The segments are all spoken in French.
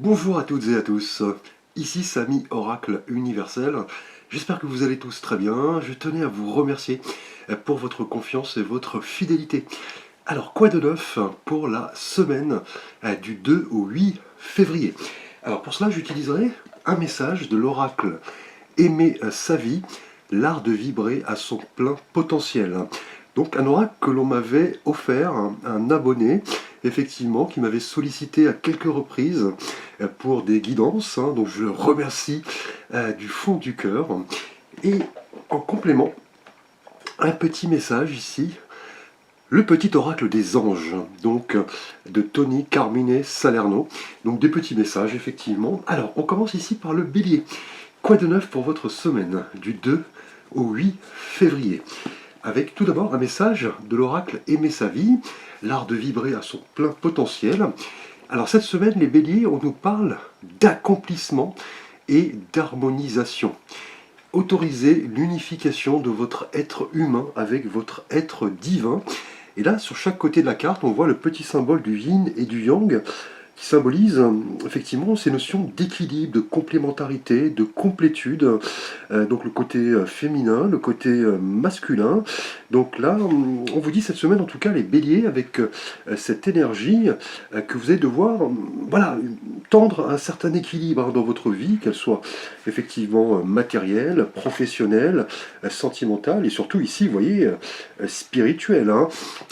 Bonjour à toutes et à tous, ici Samy Oracle Universel. J'espère que vous allez tous très bien. Je tenais à vous remercier pour votre confiance et votre fidélité. Alors, quoi de neuf pour la semaine du 2 au 8 février? Alors, pour cela, j'utiliserai un message de l'oracle Aimer sa vie, l'art de vibrer à son plein potentiel. Donc un oracle que l'on m'avait offert, un abonné, effectivement, qui m'avait sollicité à quelques reprises pour des guidances, donc je le remercie du fond du cœur. Et en complément, un petit message ici, le petit oracle des anges, donc de Tony Carmine Salerno. Donc des petits messages, effectivement. Alors, on commence ici par le bélier. Quoi de neuf pour votre semaine du 2 au 8 février? Avec tout d'abord un message de l'oracle Aimer sa vie, l'art de vibrer à son plein potentiel. Alors cette semaine, les béliers, on nous parle d'accomplissement et d'harmonisation. Autorisez l'unification de votre être humain avec votre être divin. Et là, sur chaque côté de la carte, on voit le petit symbole du yin et du yang qui symbolise effectivement ces notions d'équilibre, de complémentarité, de complétude, donc le côté féminin, le côté masculin. Donc là, on vous dit cette semaine, en tout cas, les béliers, avec cette énergie, que vous allez devoir voilà, tendre à un certain équilibre dans votre vie, qu'elle soit effectivement matérielle, professionnelle, sentimentale, et surtout ici, vous voyez, spirituelle.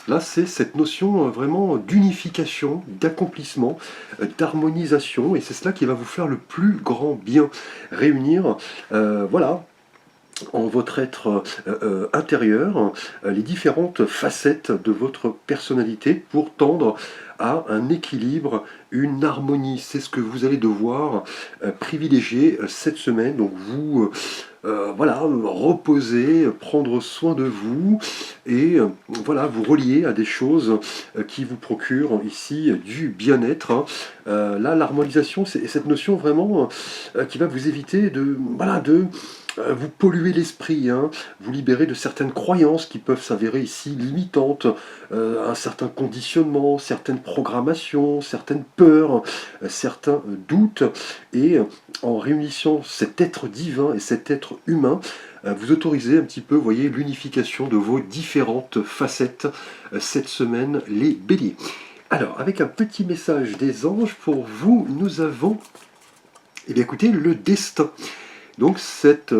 Là, c'est cette notion vraiment d'unification, d'accomplissement, d'harmonisation, et c'est cela qui va vous faire le plus grand bien. Réunir, voilà, en votre être intérieur, les différentes facettes de votre personnalité pour tendre à un équilibre, une harmonie. C'est ce que vous allez devoir privilégier cette semaine. Donc vous voilà, reposer, prendre soin de vous et voilà, vous relier à des choses qui vous procurent ici du bien-être. Là, l'harmonisation, c'est cette notion vraiment qui va vous éviter de, voilà, de vous polluez l'esprit, vous libérez de certaines croyances qui peuvent s'avérer ici limitantes, un certain conditionnement, certaines programmations, certaines peurs, certains doutes, et en réunissant cet être divin et cet être humain, vous autorisez un petit peu, vous voyez, l'unification de vos différentes facettes cette semaine, les béliers. Alors, avec un petit message des anges pour vous, nous avons, eh bien écoutez, le destin. Donc cette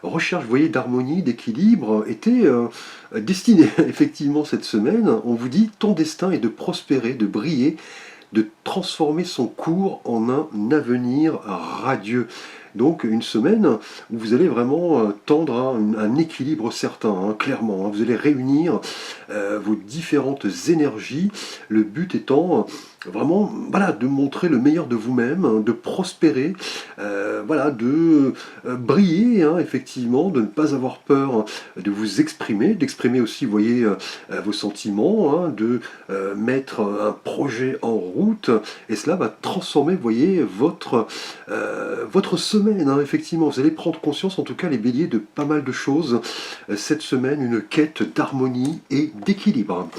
recherche, vous voyez, d'harmonie, d'équilibre était destinée effectivement cette semaine. On vous dit, ton destin est de prospérer, de briller, de transformer son cours en un avenir radieux. Donc une semaine où vous allez vraiment tendre à un équilibre certain, clairement. Vous allez réunir vos différentes énergies, le but étant vraiment voilà, de montrer le meilleur de vous-même, de prospérer, voilà, de briller, effectivement, de ne pas avoir peur de vous exprimer, d'exprimer aussi, vous voyez, vos sentiments, de mettre un projet en route, et cela va transformer, vous voyez, votre semaine, effectivement. Vous allez prendre conscience, en tout cas les béliers, de pas mal de choses cette semaine, une quête d'harmonie et d'équilibre.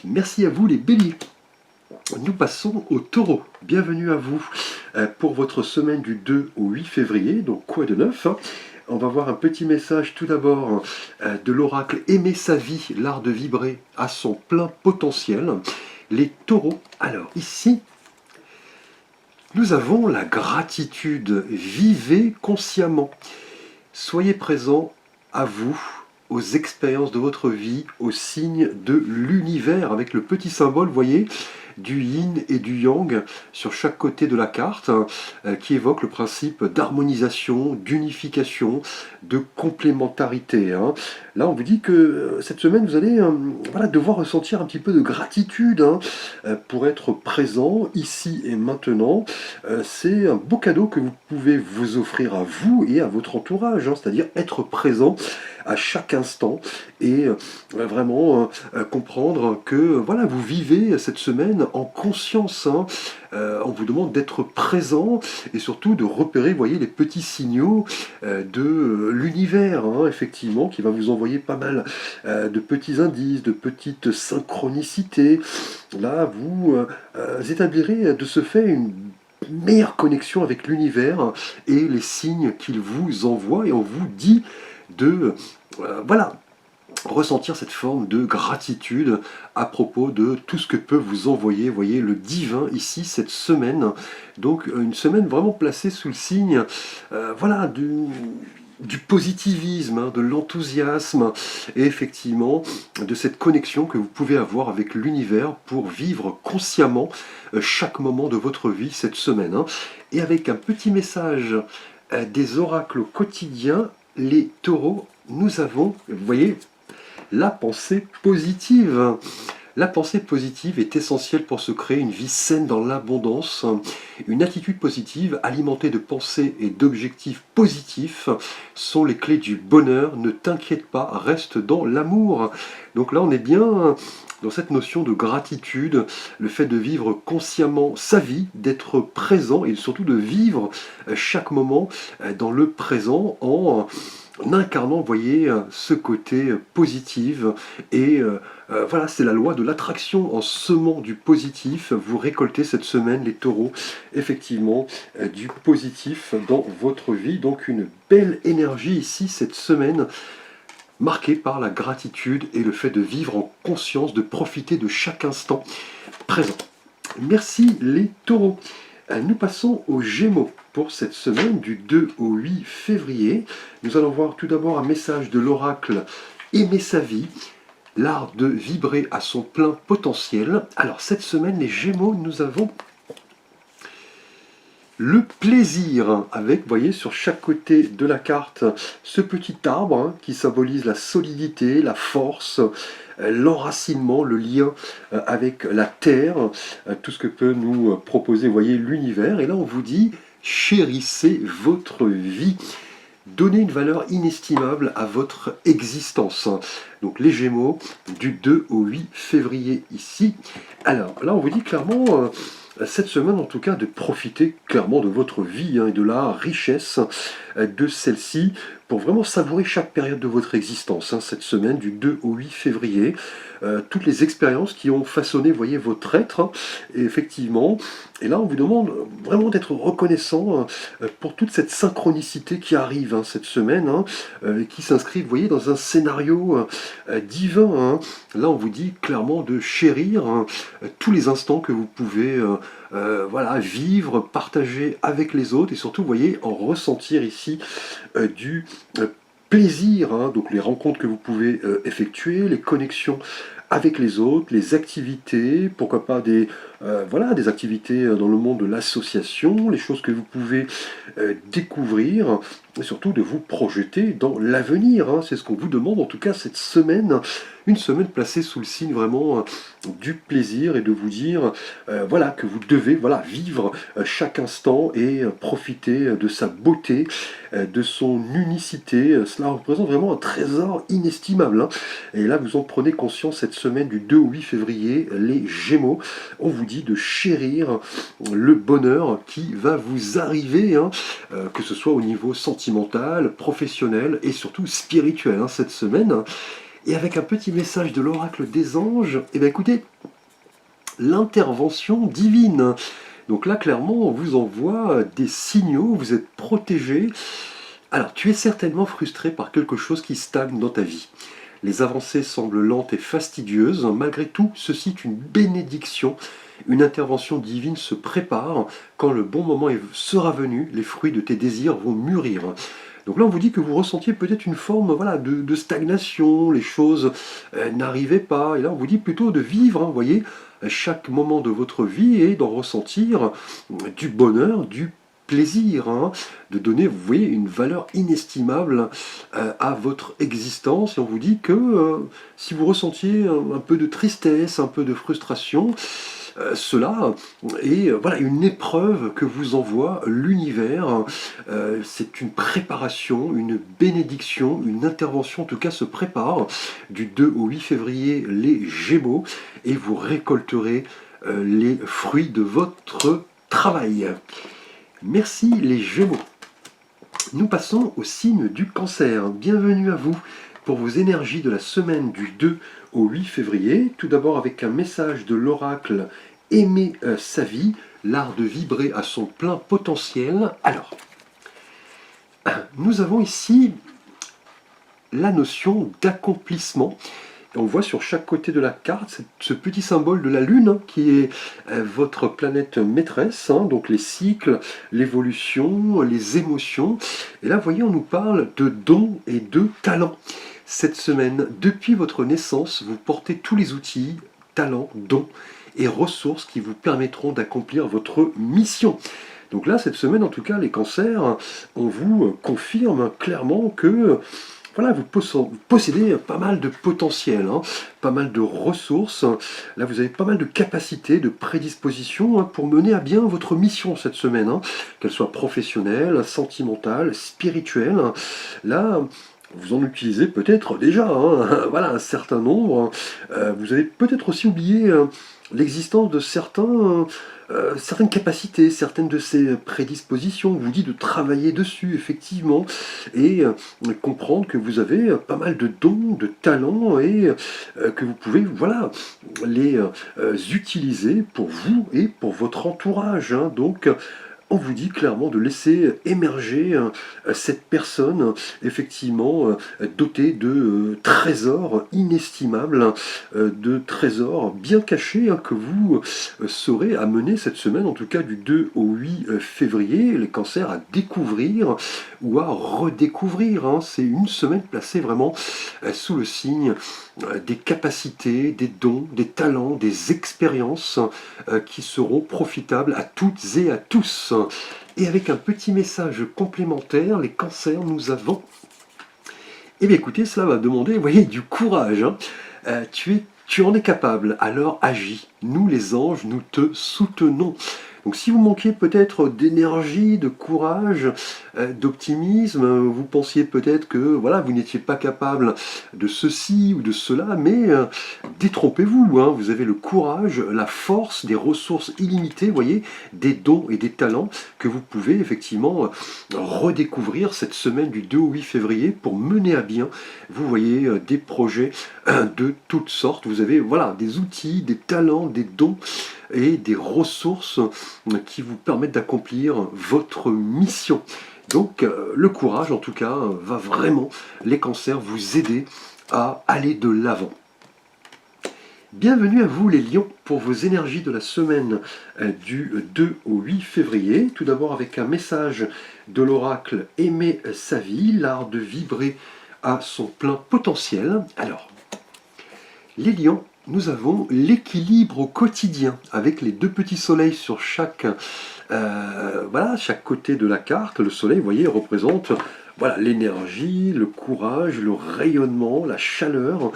Merci à vous les béliers. Nous passons au taureau. Bienvenue à vous pour votre semaine du 2 au 8 février. Donc quoi de neuf? On va voir un petit message tout d'abord de l'oracle Aimer sa vie, l'art de vibrer à son plein potentiel. Les taureaux. Alors ici, nous avons la gratitude. Vivez consciemment. Soyez présent à vous, aux expériences de votre vie, aux signes de l'univers, avec le petit symbole, vous voyez, du yin et du yang sur chaque côté de la carte, qui évoque le principe d'harmonisation, d'unification, de complémentarité. Là, on vous dit que cette semaine, vous allez voilà, devoir ressentir un petit peu de gratitude pour être présent ici et maintenant. C'est un beau cadeau que vous pouvez vous offrir à vous et à votre entourage, c'est-à-dire être présent à chaque instant et vraiment comprendre que voilà, vous vivez cette semaine en conscience. On vous demande d'être présent et surtout de repérer, vous voyez, les petits signaux de l'univers, effectivement, qui va vous envoyer pas mal de petits indices, de petites synchronicités. Là, vous établirez de ce fait une meilleure connexion avec l'univers et les signes qu'il vous envoie, et on vous dit de voilà, ressentir cette forme de gratitude à propos de tout ce que peut vous envoyer, vous voyez, le divin ici cette semaine. Donc une semaine vraiment placée sous le signe voilà, du positivisme, hein, de l'enthousiasme, et effectivement de cette connexion que vous pouvez avoir avec l'univers pour vivre consciemment chaque moment de votre vie cette semaine, hein. Et avec un petit message des oracles quotidiens, les taureaux, nous avons, vous voyez, la pensée positive. La pensée positive est essentielle pour se créer une vie saine dans l'abondance. Une attitude positive alimentée de pensées et d'objectifs positifs sont les clés du bonheur. Ne t'inquiète pas, reste dans l'amour. Donc là, on est bien dans cette notion de gratitude, le fait de vivre consciemment sa vie, d'être présent et surtout de vivre chaque moment dans le présent en incarnant, vous voyez, ce côté positif. Et voilà, c'est la loi de l'attraction. En semant du positif, vous récoltez cette semaine, les taureaux, effectivement, du positif dans votre vie. Donc une belle énergie ici, cette semaine, marquée par la gratitude et le fait de vivre en conscience, de profiter de chaque instant présent. Merci les taureaux. Nous passons aux Gémeaux pour cette semaine du 2 au 8 février. Nous allons voir tout d'abord un message de l'oracle Aimer sa vie, l'art de vibrer à son plein potentiel. Alors cette semaine, les Gémeaux, nous avons le plaisir, avec, vous voyez, sur chaque côté de la carte, ce petit arbre hein, qui symbolise la solidité, la force, l'enracinement, le lien avec la terre, tout ce que peut nous proposer, vous voyez, l'univers. Et là, on vous dit, chérissez votre vie. Donnez une valeur inestimable à votre existence. Donc les Gémeaux, du 2 au 8 février ici. Alors là, on vous dit clairement cette semaine en tout cas de profiter clairement de votre vie hein, et de la richesse de celle-ci pour vraiment savourer chaque période de votre existence. Hein, cette semaine du 2 au 8 février, toutes les expériences qui ont façonné, vous voyez, votre être. Hein, et effectivement, et là on vous demande vraiment d'être reconnaissant pour toute cette synchronicité qui arrive hein, cette semaine, hein, qui s'inscrit, vous voyez, dans un scénario divin. Hein. Là on vous dit clairement de chérir hein, tous les instants que vous pouvez voilà, vivre, partager avec les autres, et surtout, vous voyez, en ressentir ici du plaisir, hein, donc les rencontres que vous pouvez effectuer, les connexions avec les autres, les activités, pourquoi pas voilà, des activités dans le monde de l'association, les choses que vous pouvez découvrir, et surtout de vous projeter dans l'avenir. Hein. C'est ce qu'on vous demande en tout cas cette semaine, une semaine placée sous le signe vraiment du plaisir, et de vous dire voilà, que vous devez voilà, vivre chaque instant et profiter de sa beauté, de son unicité. Cela représente vraiment un trésor inestimable. Hein. Et là, vous en prenez conscience cette semaine du 2 au 8 février, les Gémeaux. On vous dit de chérir le bonheur qui va vous arriver, hein, que ce soit au niveau sentimental, professionnel et surtout spirituel hein, cette semaine. Et avec un petit message de l'oracle des anges, eh bien écoutez, l'intervention divine. Donc là, clairement, on vous envoie des signaux, vous êtes protégé. Alors, tu es certainement frustré par quelque chose qui stagne dans ta vie. Les avancées semblent lentes et fastidieuses. Malgré tout, ceci est une bénédiction. Une intervention divine se prépare. Quand le bon moment sera venu, les fruits de tes désirs vont mûrir. Donc là, on vous dit que vous ressentiez peut-être une forme voilà, de stagnation, les choses n'arrivaient pas. Et là, on vous dit plutôt de vivre, hein, vous voyez, chaque moment de votre vie et d'en ressentir du bonheur, du plaisir, hein, de donner, vous voyez, une valeur inestimable à votre existence. Et on vous dit que si vous ressentiez un peu de tristesse, un peu de frustration, cela est voilà, une épreuve que vous envoie l'univers. C'est une préparation, une bénédiction, une intervention en tout cas se prépare du 2 au 8 février, les Gémeaux, et vous récolterez les fruits de votre travail. Merci les Gémeaux. Nous passons au signe du Cancer. Bienvenue à vous pour vos énergies de la semaine du 2 au 8 février. Tout d'abord avec un message de l'oracle Aimer sa vie, l'art de vibrer à son plein potentiel. Alors, nous avons ici la notion d'accomplissement. On voit sur chaque côté de la carte ce petit symbole de la Lune, qui est votre planète maîtresse, donc les cycles, l'évolution, les émotions. Et là, vous voyez, on nous parle de dons et de talents. Cette semaine, depuis votre naissance, vous portez tous les outils, talents, dons et ressources qui vous permettront d'accomplir votre mission. Donc là, cette semaine, en tout cas, les cancers, on vous confirme clairement que voilà, vous possédez pas mal de potentiel, pas mal de ressources. Là, vous avez pas mal de capacités, de prédispositions pour mener à bien votre mission cette semaine, qu'elle soit professionnelle, sentimentale, spirituelle. Là, vous en utilisez peut-être déjà, voilà, un certain nombre. Vous avez peut-être aussi oublié l'existence de certaines capacités, certaines de ces prédispositions. On vous dit de travailler dessus, effectivement, et comprendre que vous avez pas mal de dons, de talents, et que vous pouvez, voilà, les utiliser pour vous et pour votre entourage. Donc, on vous dit clairement de laisser émerger cette personne, effectivement, dotée de trésors inestimables, de trésors bien cachés que vous saurez amener cette semaine, en tout cas du 2 au 8 février, les cancers à découvrir ou à redécouvrir. C'est une semaine placée vraiment sous le signe des capacités, des dons, des talents, des expériences qui seront profitables à toutes et à tous. Et avec un petit message complémentaire, les cancers, nous avons... Eh bien écoutez, cela va demander, vous voyez, du courage. Tu en es capable, alors agis. Nous les anges, nous te soutenons. Donc si vous manquiez peut-être d'énergie, de courage, d'optimisme, vous pensiez peut-être que voilà, vous n'étiez pas capable de ceci ou de cela, mais détrompez-vous, vous avez le courage, la force, des ressources illimitées, vous voyez, des dons et des talents que vous pouvez effectivement redécouvrir cette semaine du 2 au 8 février pour mener à bien, vous voyez, des projets de toutes sortes. Vous avez voilà, des outils, des talents, des dons et des ressources qui vous permettent d'accomplir votre mission. Donc le courage, en tout cas, va vraiment, les cancers, vous aider à aller de l'avant. Bienvenue à vous les lions pour vos énergies de la semaine du 2 au 8 février. Tout d'abord avec un message de l'oracle Aimer sa vie, l'art de vibrer à son plein potentiel. Alors, les lions, nous avons l'équilibre au quotidien, avec les deux petits soleils sur chaque côté de la carte. Le soleil, vous voyez, représente voilà, l'énergie, le courage, le rayonnement, la chaleur,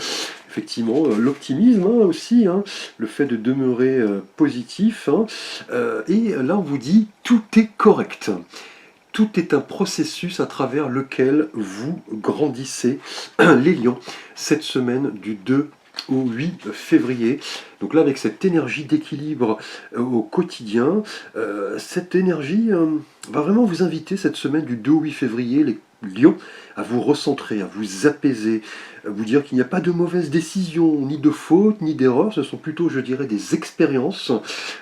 effectivement, l'optimisme aussi, le fait de demeurer positif. Et là, on vous dit, tout est correct. Tout est un processus à travers lequel vous grandissez, les lions, cette semaine du 2 au 8 février. Donc là, avec cette énergie d'équilibre au quotidien, cette énergie va vraiment vous inviter cette semaine du 2 au 8 février, les lions, à vous recentrer, à vous apaiser, à vous dire qu'il n'y a pas de mauvaise décision, ni de faute, ni d'erreur. Ce sont plutôt, je dirais, des expériences,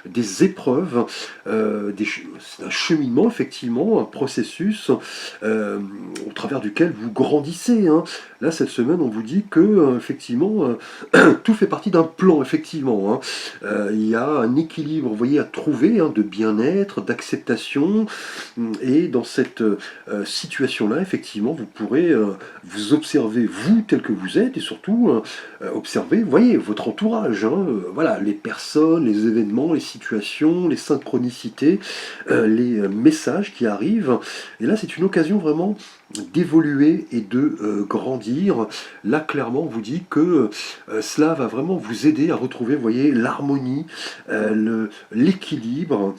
des épreuves, un cheminement, effectivement, un processus au travers duquel vous grandissez. Là, cette semaine, on vous dit que, effectivement, tout fait partie d'un plan, effectivement. Il y a un équilibre, vous voyez, à trouver, de bien-être, d'acceptation. Et dans cette situation-là, effectivement, vous pourrez vous observer, vous, tel que vous êtes, et surtout observer, vous voyez, votre entourage. Voilà, les personnes, les événements, les situations, les synchronicités, les messages qui arrivent. Et là, c'est une occasion vraiment d'évoluer et de grandir. Là, clairement, on vous dit que cela va vraiment vous aider à retrouver, vous voyez, l'harmonie, l'équilibre,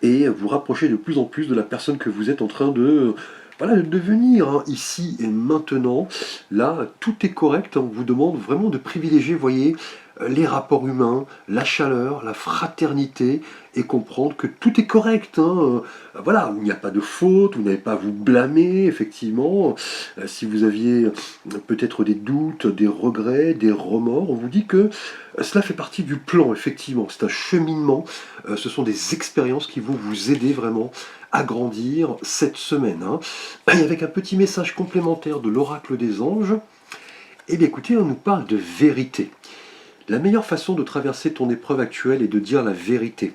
et vous rapprocher de plus en plus de la personne que vous êtes en train de devenir, ici et maintenant. Là, tout est correct. On vous demande vraiment de privilégier, vous voyez, les rapports humains, la chaleur, la fraternité, et comprendre que tout est correct, hein. Voilà, il n'y a pas de faute, vous n'avez pas à vous blâmer, effectivement. Si vous aviez peut-être des doutes, des regrets, des remords, on vous dit que cela fait partie du plan, effectivement. C'est un cheminement, ce sont des expériences qui vont vous aider vraiment à grandir cette semaine, hein. Et avec un petit message complémentaire de l'oracle des anges, eh bien écoutez, on nous parle de vérité. La meilleure façon de traverser ton épreuve actuelle est de dire la vérité.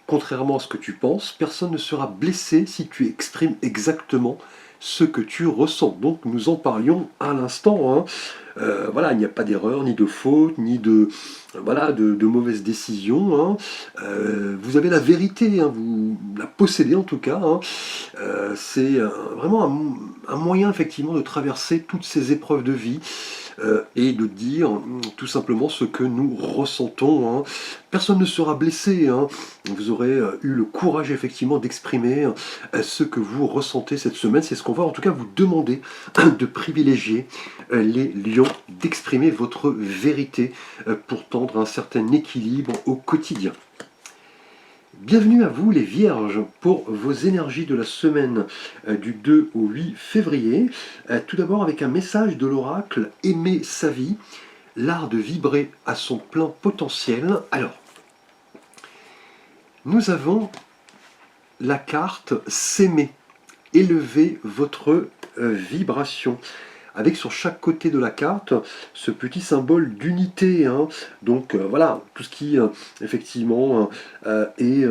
Contrairement à ce que tu penses, personne ne sera blessé si tu exprimes exactement ce que tu ressens. Donc nous en parlions à l'instant, hein. Voilà, il n'y a pas d'erreur, ni de faute, ni de, voilà, de mauvaise décision, hein. Vous avez la vérité, hein, vous la possédez en tout cas, hein. C'est vraiment un moyen effectivement de traverser toutes ces épreuves de vie. Et de dire tout simplement ce que nous ressentons, hein. Personne ne sera blessé, hein. Vous aurez eu le courage effectivement d'exprimer ce que vous ressentez cette semaine. C'est ce qu'on va en tout cas vous demander de privilégier les lions, d'exprimer votre vérité pour tendre à un certain équilibre au quotidien. Bienvenue à vous les Vierges pour vos énergies de la semaine du 2 au 8 février. Tout d'abord avec un message de l'oracle Aimer sa vie, l'art de vibrer à son plein potentiel. Alors, nous avons la carte S'aimer, élever votre vibration. Avec sur chaque côté de la carte ce petit symbole d'unité, hein. Donc voilà, tout ce qui effectivement est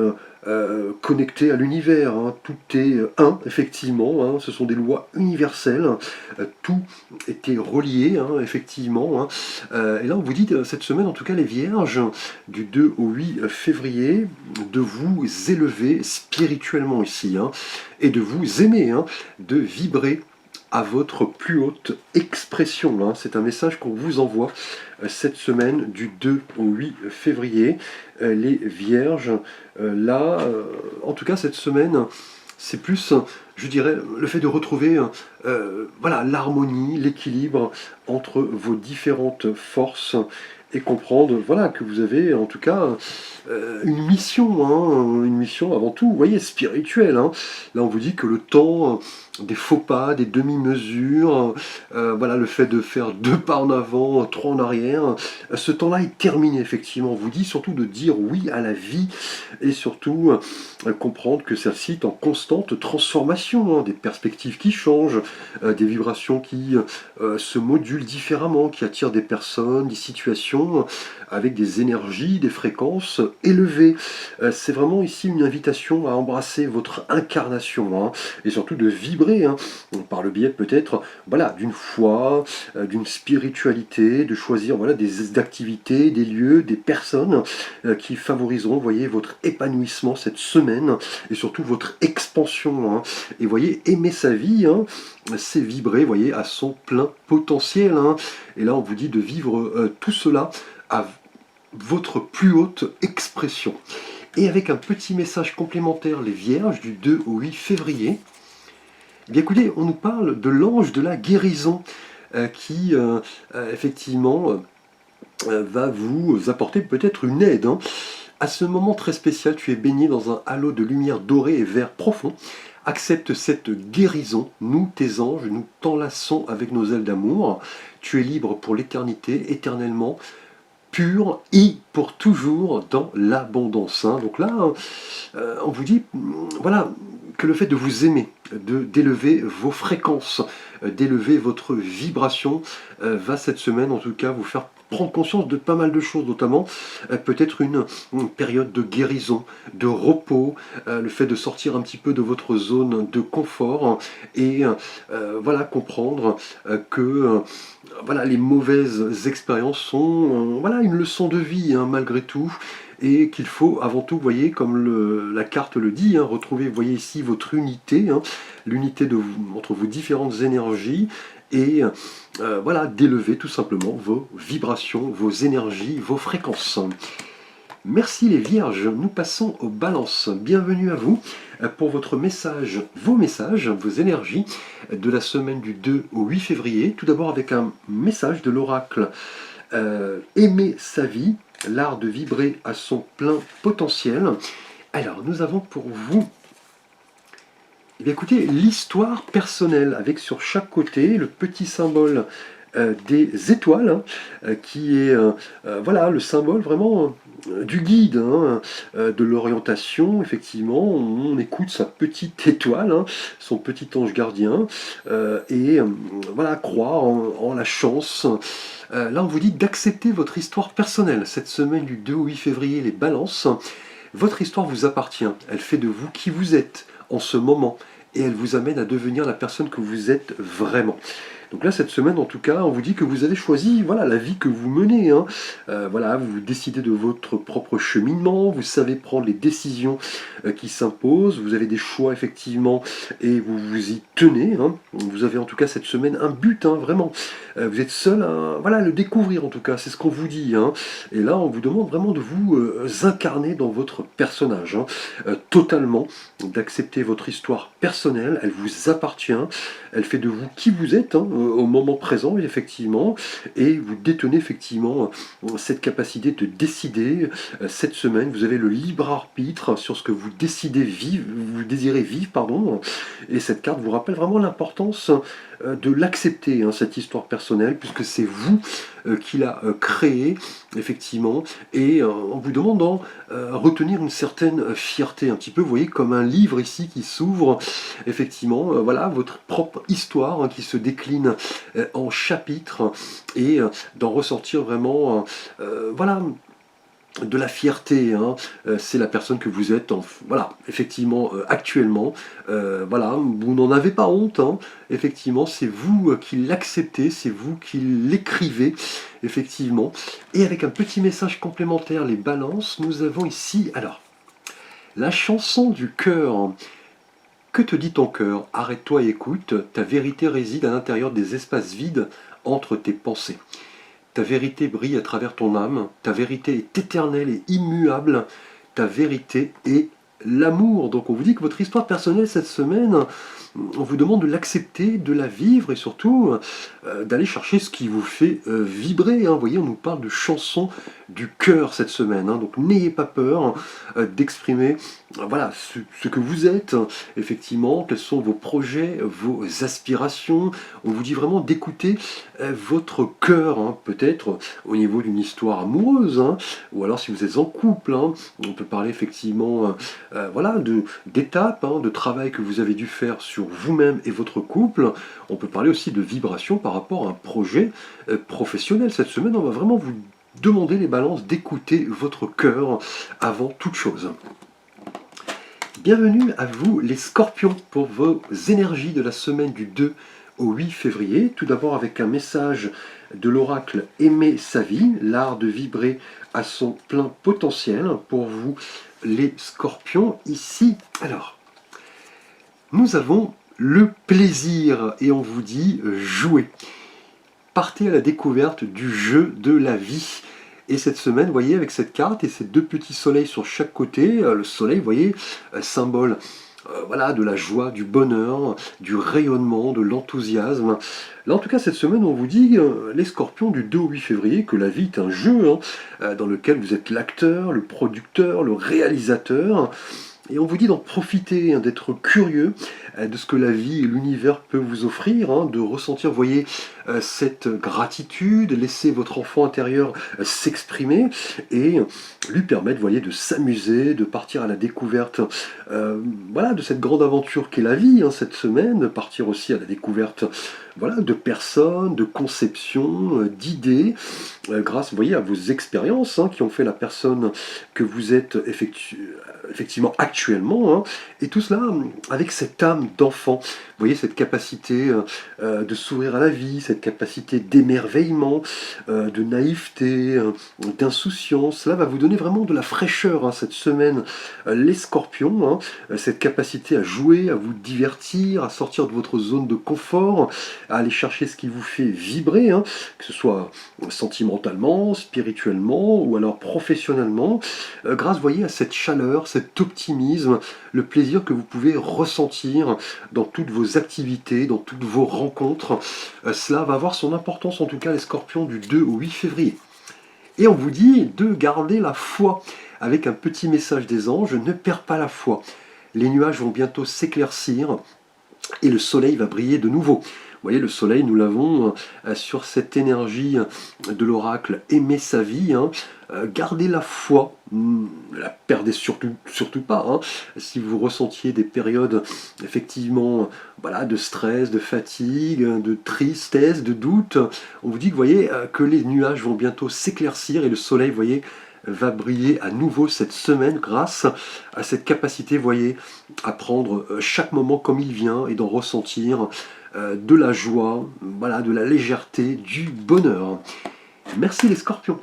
connecté à l'univers, hein. Tout est un, effectivement, hein. Ce sont des lois universelles, tout était relié, hein, effectivement, hein. Et là on vous dit cette semaine, en tout cas les Vierges, du 2 au 8 février, de vous élever spirituellement ici, hein, et de vous aimer, hein, de vibrer à votre plus haute expression, hein. C'est un message qu'on vous envoie cette semaine du 2 au 8 février. Les Vierges, là, en tout cas cette semaine, c'est plus, je dirais, le fait de retrouver voilà, l'harmonie, l'équilibre entre vos différentes forces et comprendre voilà, que vous avez en tout cas une mission, hein, une mission avant tout, vous voyez, spirituelle, hein. Là on vous dit que le temps des faux pas, des demi-mesures, voilà, le fait de faire 2 pas en avant, 3 en arrière, ce temps-là est terminé effectivement. On vous dit surtout de dire oui à la vie et surtout comprendre que celle-ci est en constante transformation, hein, des perspectives qui changent, des vibrations qui se modulent différemment, qui attirent des personnes, des situations avec des énergies, des fréquences élevées. C'est vraiment ici une invitation à embrasser votre incarnation, hein, et surtout de vibrer, hein, par le biais peut-être voilà, d'une foi, d'une spiritualité, de choisir voilà, des activités, des lieux, des personnes qui favoriseront voyez, votre épanouissement cette semaine et surtout votre expansion, hein. Et voyez, aimer sa vie, hein, c'est vibrer voyez, à son plein potentiel, hein. Et là on vous dit de vivre tout cela à votre plus haute expression. Et avec un petit message complémentaire, les Vierges, du 2 au 8 février, eh bien écoutez, on nous parle de l'ange de la guérison qui, effectivement, va vous apporter peut-être une aide, hein. À ce moment très spécial, tu es baigné dans un halo de lumière dorée et vert profond. Accepte cette guérison. Nous, tes anges, nous t'enlaçons avec nos ailes d'amour. Tu es libre pour l'éternité, éternellement, pur et pour toujours dans l'abondance, hein. Donc là, on vous dit, voilà, que le fait de vous aimer, d'élever vos fréquences, d'élever votre vibration, va cette semaine en tout cas vous faire prendre conscience de pas mal de choses, notamment peut-être une période de guérison, de repos, le fait de sortir un petit peu de votre zone de confort, hein, et voilà, comprendre que voilà, les mauvaises expériences sont voilà, une leçon de vie, hein, malgré tout, et qu'il faut avant tout, vous voyez, comme la carte le dit, hein, retrouver, vous voyez ici, votre unité, hein, l'unité entre vos différentes énergies, et voilà, d'élever tout simplement vos vibrations, vos énergies, vos fréquences. Merci les Vierges, nous passons aux Balances. Bienvenue à vous pour votre message, vos énergies de la semaine du 2 au 8 février. Tout d'abord avec un message de l'oracle Aimer sa vie, l'art de vibrer à son plein potentiel. Alors, nous avons pour vous, eh bien, écoutez, l'histoire personnelle, avec sur chaque côté le petit symbole des étoiles, hein, qui est voilà, le symbole vraiment du guide, hein, de l'orientation. Effectivement, on écoute sa petite étoile, hein, son petit ange gardien, et voilà, croire en la chance. Là, on vous dit d'accepter votre histoire personnelle. Cette semaine du 2 au 8 février, les balances, votre histoire vous appartient. Elle fait de vous qui vous êtes en ce moment, et elle vous amène à devenir la personne que vous êtes vraiment. Donc là, cette semaine, en tout cas, on vous dit que vous avez choisi, voilà, la vie que vous menez, hein. Voilà, vous décidez de votre propre cheminement, vous savez prendre les décisions qui s'imposent, vous avez des choix, effectivement, et vous vous y tenez, hein. Vous avez en tout cas cette semaine un but, hein, vraiment. Vous êtes seul à, voilà, le découvrir, en tout cas, c'est ce qu'on vous dit, hein. Et là, on vous demande vraiment de vous incarner dans votre personnage, hein, totalement, d'accepter votre histoire personnelle, elle vous appartient, elle fait de vous qui vous êtes, hein, au moment présent, effectivement, et vous détenez effectivement cette capacité de décider. Cette semaine, vous avez le libre arbitre sur ce que vous décidez vivre, vous désirez vivre, pardon, et cette carte vous rappelle vraiment l'importance de l'accepter, hein, cette histoire personnelle, puisque c'est vous qui l'a créée, effectivement, et en vous demandant retenir une certaine fierté, un petit peu, vous voyez, comme un livre ici qui s'ouvre, effectivement, voilà, votre propre histoire, hein, qui se décline en chapitres, et d'en ressortir vraiment, voilà, de la fierté, hein. C'est la personne que vous êtes, voilà, effectivement, actuellement, voilà, vous n'en avez pas honte, hein. Effectivement, c'est vous qui l'acceptez, c'est vous qui l'écrivez, effectivement, et avec un petit message complémentaire, les balances, nous avons ici, alors, la chanson du cœur. Que te dit ton cœur? Arrête-toi et écoute, ta vérité réside à l'intérieur des espaces vides entre tes pensées. Ta vérité brille à travers ton âme, ta vérité est éternelle et immuable, ta vérité est l'amour. Donc on vous dit que votre histoire personnelle cette semaine, on vous demande de l'accepter, de la vivre et surtout d'aller chercher ce qui vous fait vibrer, hein. Vous voyez, on nous parle de chansons du cœur cette semaine, hein. Donc n'ayez pas peur d'exprimer voilà, ce que vous êtes, effectivement, quels sont vos projets, vos aspirations. On vous dit vraiment d'écouter votre cœur, hein, peut-être au niveau d'une histoire amoureuse, hein, ou alors si vous êtes en couple, hein, on peut parler effectivement voilà, d'étapes, hein, de travail que vous avez dû faire sur vous-même et votre couple. On peut parler aussi de vibration par rapport à un projet professionnel. Cette semaine, on va vraiment vous demander, les balances, d'écouter votre cœur avant toute chose. Bienvenue à vous les scorpions pour vos énergies de la semaine du 2 au 8 février. Tout d'abord avec un message de l'oracle Aimer sa vie, l'art de vibrer à son plein potentiel pour vous les scorpions ici. Alors, nous avons le plaisir et on vous dit jouer. Partez à la découverte du jeu de la vie. Et cette semaine, vous voyez, avec cette carte et ces deux petits soleils sur chaque côté, le soleil, vous voyez, symbole voilà, de la joie, du bonheur, du rayonnement, de l'enthousiasme. Là, en tout cas, cette semaine, on vous dit, les scorpions, du 2 au 8 février, que la vie est un jeu, hein, dans lequel vous êtes l'acteur, le producteur, le réalisateur. Et on vous dit d'en profiter, hein, d'être curieux de ce que la vie et l'univers peuvent vous offrir, hein, de ressentir, vous voyez, cette gratitude, laisser votre enfant intérieur s'exprimer et lui permettre, vous voyez, de s'amuser, de partir à la découverte voilà, de cette grande aventure qu'est la vie, hein, cette semaine, de partir aussi à la découverte voilà, de personnes, de conceptions, d'idées, grâce, vous voyez, à vos expériences, hein, qui ont fait la personne que vous êtes effectivement actuellement, hein, et tout cela avec cette âme d'enfant. Vous voyez, cette capacité de s'ouvrir à la vie, cette capacité d'émerveillement, de naïveté, d'insouciance. Cela va vous donner vraiment de la fraîcheur, hein, cette semaine, les scorpions, hein, cette capacité à jouer, à vous divertir, à sortir de votre zone de confort, à aller chercher ce qui vous fait vibrer, hein, que ce soit sentimentalement, spirituellement ou alors professionnellement, grâce, vous voyez, à cette chaleur, cet optimisme, l'optimisme, le plaisir que vous pouvez ressentir dans toutes vos activités, dans toutes vos rencontres. Cela va avoir son importance, en tout cas les scorpions, du 2 au 8 février. Et on vous dit de garder la foi, avec un petit message des anges: ne perds pas la foi. Les nuages vont bientôt s'éclaircir et le soleil va briller de nouveau. Vous voyez, le soleil, nous l'avons sur cette énergie de l'oracle Aimer sa vie. Gardez la foi, ne la perdez surtout pas. Si vous ressentiez des périodes effectivement voilà, de stress, de fatigue, de tristesse, de doute, on vous dit que, vous voyez, que les nuages vont bientôt s'éclaircir et le soleil, vous voyez, va briller à nouveau cette semaine grâce à cette capacité, vous voyez, à prendre chaque moment comme il vient et d'en ressentir de la joie, voilà, de la légèreté, du bonheur. Merci les scorpions.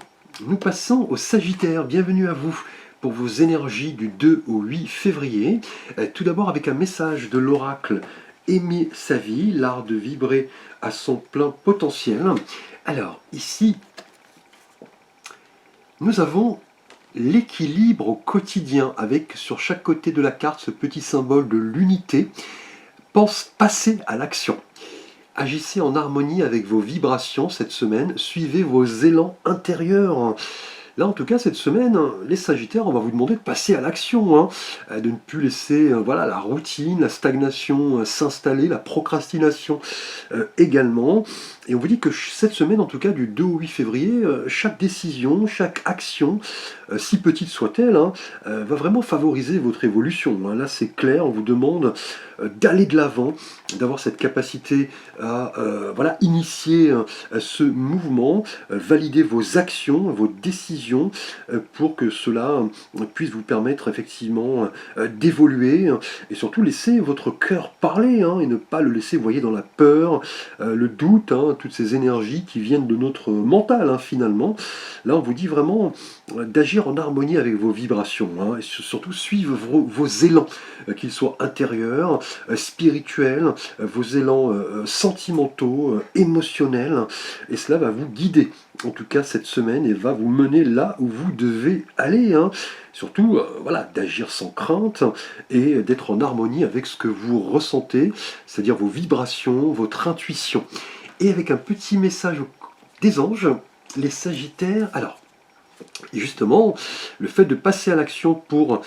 Nous passons au Sagittaire. Bienvenue à vous pour vos énergies du 2 au 8 février. Tout d'abord avec un message de l'oracle Aimer sa vie, l'art de vibrer à son plein potentiel. Alors ici, nous avons l'équilibre au quotidien avec sur chaque côté de la carte ce petit symbole de l'unité. Passez à l'action. Agissez en harmonie avec vos vibrations cette semaine. Suivez vos élans intérieurs. Là, en tout cas, cette semaine, les Sagittaires, on va vous demander de passer à l'action, de ne plus laisser voilà, la routine, la stagnation s'installer, la procrastination également. Et on vous dit que cette semaine, en tout cas du 2 au 8 février, chaque décision, chaque action, si petite soit-elle, va vraiment favoriser votre évolution. Là, c'est clair, on vous demande d'aller de l'avant, d'avoir cette capacité à voilà, initier ce mouvement, valider vos actions, vos décisions, pour que cela puisse vous permettre effectivement d'évoluer, et surtout laisser votre cœur parler, et ne pas le laisser, vous voyez, dans la peur, le doute, toutes ces énergies qui viennent de notre mental finalement. Là, on vous dit vraiment d'agir en harmonie avec vos vibrations, et surtout suivre vos élans, qu'ils soient intérieurs, spirituels, vos élans sentimentaux, émotionnels, et cela va vous guider en tout cas cette semaine et va vous mener là où vous devez aller. Surtout voilà, d'agir sans crainte et d'être en harmonie avec ce que vous ressentez, c'est-à-dire vos vibrations, votre intuition. Et avec un petit message des anges, les Sagittaires. Alors, et justement, le fait de passer à l'action pour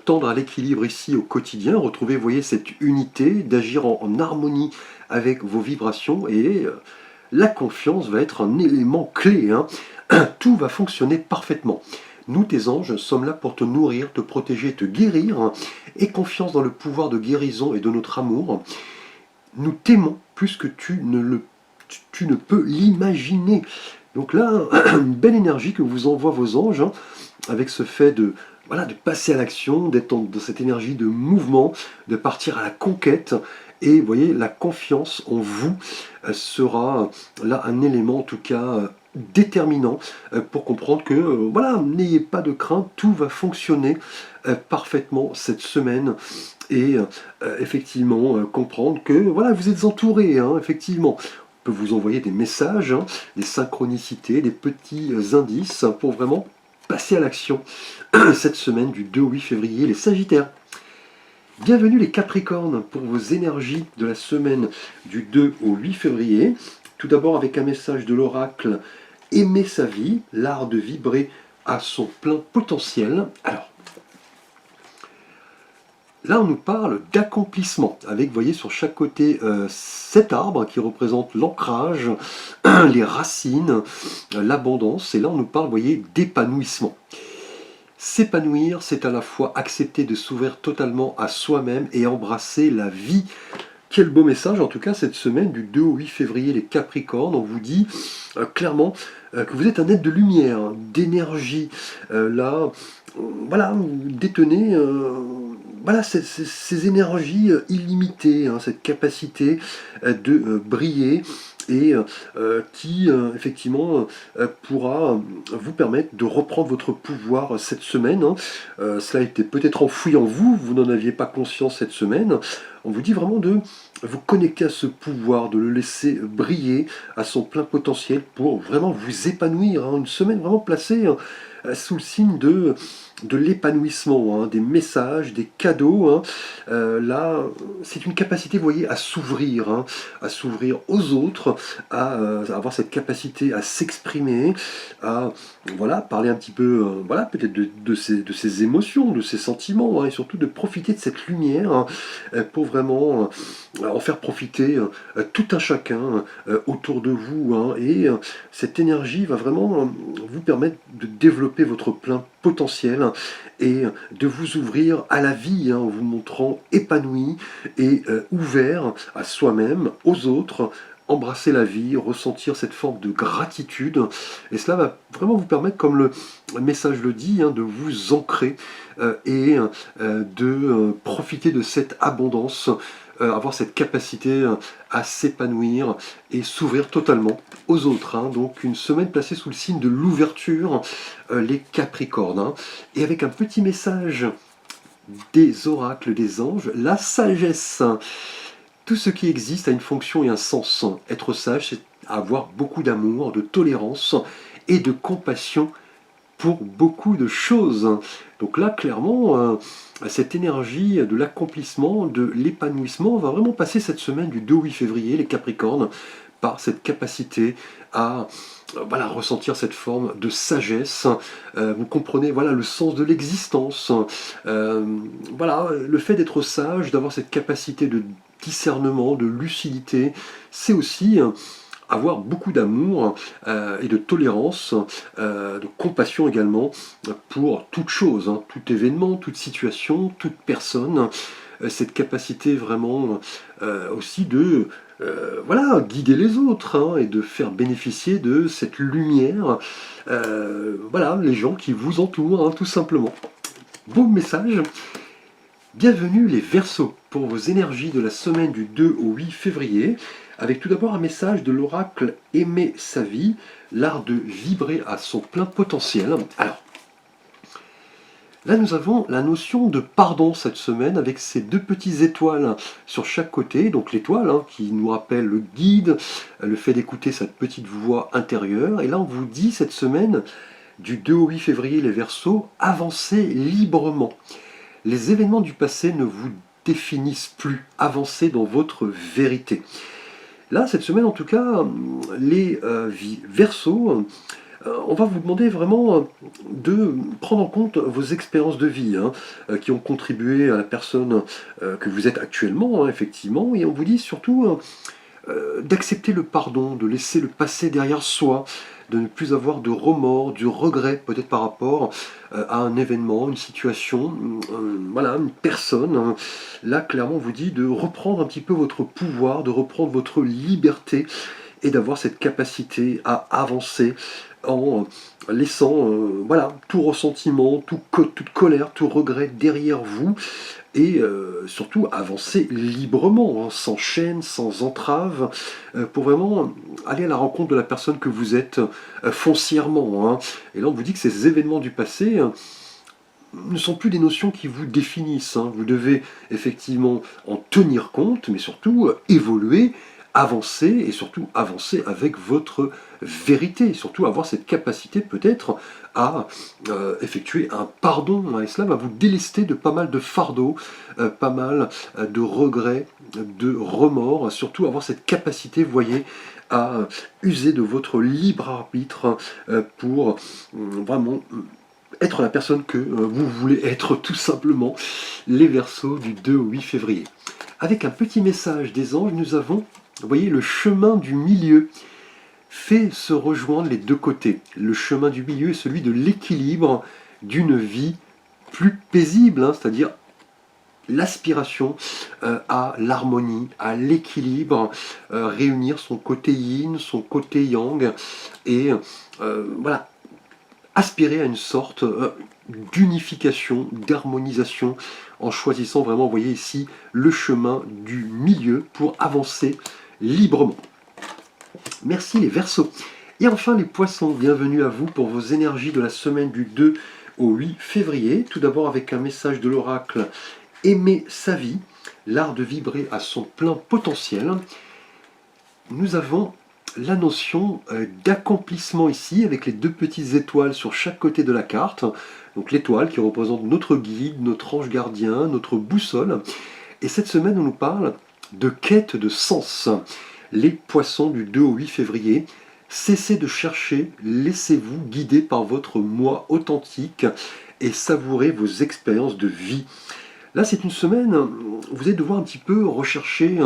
tendre à l'équilibre ici au quotidien, retrouver, vous voyez, cette unité, d'agir en harmonie avec vos vibrations, et la confiance va être un élément clé. Tout va fonctionner parfaitement. Nous, tes anges, sommes là pour te nourrir, te protéger, te guérir, et confiance dans le pouvoir de guérison et de notre amour. Nous t'aimons plus que tu ne peux l'imaginer. Donc là, une belle énergie que vous envoient vos anges, avec ce fait de passer à l'action, d'être dans cette énergie de mouvement, de partir à la conquête. Et vous voyez, la confiance en vous sera là un élément en tout cas déterminant pour comprendre que voilà, n'ayez pas de crainte, tout va fonctionner parfaitement cette semaine. Et effectivement comprendre que voilà, vous êtes entouré, effectivement. On peut vous envoyer des messages, des synchronicités, des petits indices pour vraiment passer à l'action cette semaine du 2 au 8 février, les Sagittaires. Bienvenue les Capricornes pour vos énergies de la semaine du 2 au 8 février. Tout d'abord avec un message de l'oracle Aimer sa vie, l'art de vibrer à son plein potentiel. Alors, là, on nous parle d'accomplissement, avec, vous voyez, sur chaque côté, cet arbre qui représente l'ancrage, les racines, l'abondance. Et là, on nous parle, vous voyez, d'épanouissement. S'épanouir, c'est à la fois accepter de s'ouvrir totalement à soi-même et embrasser la vie. Quel beau message, en tout cas, cette semaine, du 2 au 8 février, les Capricornes. On vous dit clairement que vous êtes un être de lumière, d'énergie. Là, voilà, vous détenez voilà, ces énergies illimitées, cette capacité de briller et qui effectivement pourra vous permettre de reprendre votre pouvoir cette semaine, hein. Cela était peut-être enfoui en vous, vous n'en aviez pas conscience cette semaine. On vous dit vraiment de vous connecter à ce pouvoir, de le laisser briller à son plein potentiel pour vraiment vous épanouir, hein. Une semaine vraiment placée, hein, sous le signe de l'épanouissement, hein, des messages, des cadeaux, hein. Là, c'est une capacité, vous voyez, à s'ouvrir aux autres, à avoir cette capacité à s'exprimer, à voilà, parler un petit peu, voilà, peut-être de ses émotions, de ses sentiments, hein, et surtout de profiter de cette lumière, hein, pour vraiment en faire profiter tout un chacun autour de vous, hein. Et cette énergie va vraiment vous permettre de développer votre plein potentiel et de vous ouvrir à la vie, hein, en vous montrant épanoui et ouvert à soi-même, aux autres, embrasser la vie, ressentir cette forme de gratitude. Et cela va vraiment vous permettre, comme le message le dit, hein, de vous ancrer et de profiter de cette abondance, avoir cette capacité à s'épanouir et s'ouvrir totalement aux autres, hein. Donc une semaine placée sous le signe de l'ouverture, les Capricornes, hein. Et avec un petit message des oracles des anges, la sagesse. Tout ce qui existe a une fonction et un sens. Être sage, c'est avoir beaucoup d'amour, de tolérance et de compassion pour beaucoup de choses. Donc là, clairement, cette énergie de l'accomplissement, de l'épanouissement va vraiment passer cette semaine du 2 au 8 février, les Capricornes, par cette capacité à voilà, ressentir cette forme de sagesse. Vous comprenez voilà, le sens de l'existence. Voilà, le fait d'être sage, d'avoir cette capacité de discernement, de lucidité, c'est aussi avoir beaucoup d'amour et de tolérance, de compassion également pour toute chose, hein, tout événement, toute situation, toute personne. Cette capacité vraiment aussi de voilà, guider les autres, hein, et de faire bénéficier de cette lumière voilà, les gens qui vous entourent, hein, tout simplement. Beau message. Bienvenue les Verseaux pour vos énergies de la semaine du 2 au 8 février, avec tout d'abord un message de l'oracle Aimer sa vie, l'art de vibrer à son plein potentiel. Alors, là nous avons la notion de pardon cette semaine avec ces deux petites étoiles sur chaque côté, donc l'étoile, hein, qui nous rappelle le guide, le fait d'écouter cette petite voix intérieure, et là on vous dit cette semaine du 2 au 8 février les Verseaux, avancez librement. Les événements du passé ne vous définissent plus, avancez dans votre vérité. Là, cette semaine en tout cas, les Verseaux, on va vous demander vraiment de prendre en compte vos expériences de vie, hein, qui ont contribué à la personne que vous êtes actuellement, hein, effectivement, et on vous dit surtout d'accepter le pardon, de laisser le passé derrière soi, de ne plus avoir de remords, du regret peut-être par rapport à un événement, une situation, voilà, une personne, hein. Là, clairement, on vous dit de reprendre un petit peu votre pouvoir, de reprendre votre liberté et d'avoir cette capacité à avancer en laissant voilà, tout ressentiment, toute colère, tout regret derrière vous et surtout avancer librement, hein, sans chaîne, sans entrave, pour vraiment aller à la rencontre de la personne que vous êtes foncièrement, hein. Et là on vous dit que ces événements du passé ne sont plus des notions qui vous définissent, hein. Vous devez effectivement en tenir compte, mais surtout évoluer, avancer, et surtout avancer avec votre vérité, surtout avoir cette capacité peut-être à effectuer un pardon, hein. Et cela va vous délester de pas mal de fardeaux, pas mal de regrets, de remords, surtout avoir cette capacité, vous voyez, à user de votre libre arbitre pour vraiment être la personne que vous voulez être, tout simplement. Les Verseaux du 2 au 8 février. Avec un petit message des anges, nous avons, vous voyez, le chemin du milieu fait se rejoindre les deux côtés. Le chemin du milieu est celui de l'équilibre d'une vie plus paisible, hein, c'est-à-dire l'aspiration à l'harmonie, à l'équilibre, réunir son côté yin, son côté yang, et voilà, aspirer à une sorte d'unification, d'harmonisation, en choisissant vraiment, vous voyez ici, le chemin du milieu pour avancer librement. Merci les Verseaux. Et enfin les Poissons, bienvenue à vous pour vos énergies de la semaine du 2 au 8 février. Tout d'abord avec un message de l'oracle Aimer sa vie, l'art de vibrer à son plein potentiel. Nous avons la notion d'accomplissement ici, avec les deux petites étoiles sur chaque côté de la carte. Donc l'étoile qui représente notre guide, notre ange gardien, notre boussole. Et cette semaine, on nous parle de quête de sens. Les Poissons du 2 au 8 février. Cessez de chercher, laissez-vous guider par votre moi authentique et savourez vos expériences de vie. Là, c'est une semaine, vous allez devoir un petit peu rechercher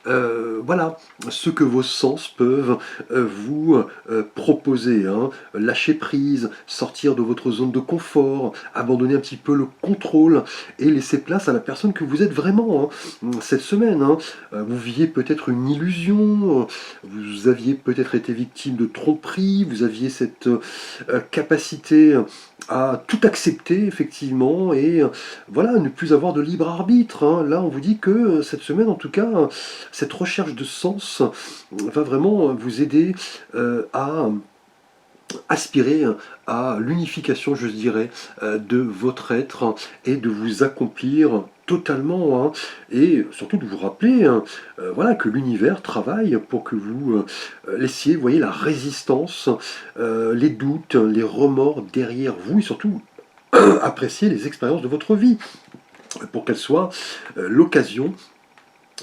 voilà, ce que vos sens peuvent vous proposer. Hein. Lâcher prise, sortir de votre zone de confort, abandonner un petit peu le contrôle et laisser place à la personne que vous êtes vraiment. Hein. Cette semaine, hein, vous viviez peut-être une illusion, vous aviez peut-être été victime de tromperie, vous aviez cette capacité à tout accepter effectivement et voilà, ne plus avoir de libre arbitre. Hein. Là, on vous dit que cette semaine, en tout cas, cette recherche de sens va vraiment vous aider à aspirer à l'unification, je dirais, de votre être et de vous accomplir totalement, hein, et surtout de vous rappeler voilà, que l'univers travaille pour que vous laissiez, vous voyez, la résistance, les doutes, les remords derrière vous et surtout apprécier les expériences de votre vie pour qu'elles soient l'occasion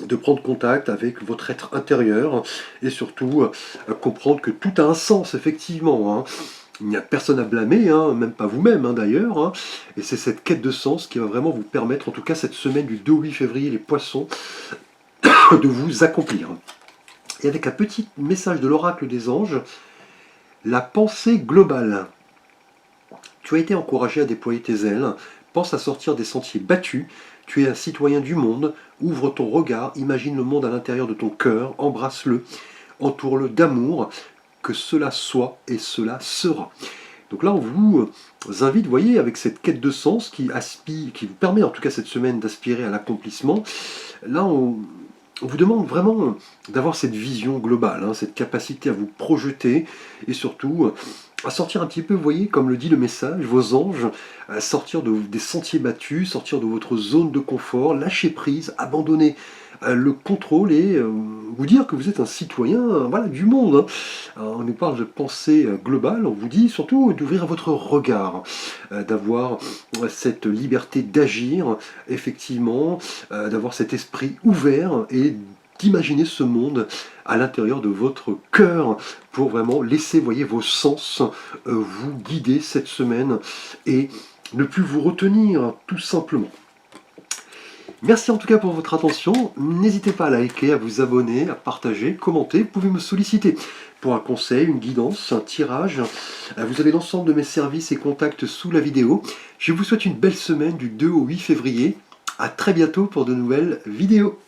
de prendre contact avec votre être intérieur et surtout comprendre que tout a un sens effectivement. Hein. Il n'y a personne à blâmer, hein, même pas vous-même hein, d'ailleurs, hein. Et c'est cette quête de sens qui va vraiment vous permettre, en tout cas cette semaine du 2 au 8 février, les Poissons, de vous accomplir. Et avec un petit message de l'oracle des anges, la pensée globale. Tu as été encouragé à déployer tes ailes, pense à sortir des sentiers battus, tu es un citoyen du monde, ouvre ton regard, imagine le monde à l'intérieur de ton cœur, embrasse-le, entoure-le d'amour, que cela soit et cela sera. Donc là, on vous invite, vous voyez, avec cette quête de sens qui vous permet en tout cas cette semaine d'aspirer à l'accomplissement, là on vous demande vraiment d'avoir cette vision globale, hein, cette capacité à vous projeter et surtout à sortir un petit peu, vous voyez, comme le dit le message, vos anges, à sortir des sentiers battus, sortir de votre zone de confort, lâcher prise, abandonner le contrôle et vous dire que vous êtes un citoyen voilà, du monde. Hein. Alors, on nous parle de pensée globale, on vous dit surtout d'ouvrir votre regard, d'avoir cette liberté d'agir, effectivement, d'avoir cet esprit ouvert et d'imaginer ce monde à l'intérieur de votre cœur pour vraiment laisser, voyez, vos sens vous guider cette semaine et ne plus vous retenir, tout simplement. Merci en tout cas pour votre attention. N'hésitez pas à liker, à vous abonner, à partager, commenter. Vous pouvez me solliciter pour un conseil, une guidance, un tirage. Vous avez l'ensemble de mes services et contacts sous la vidéo. Je vous souhaite une belle semaine du 2 au 8 février. À très bientôt pour de nouvelles vidéos.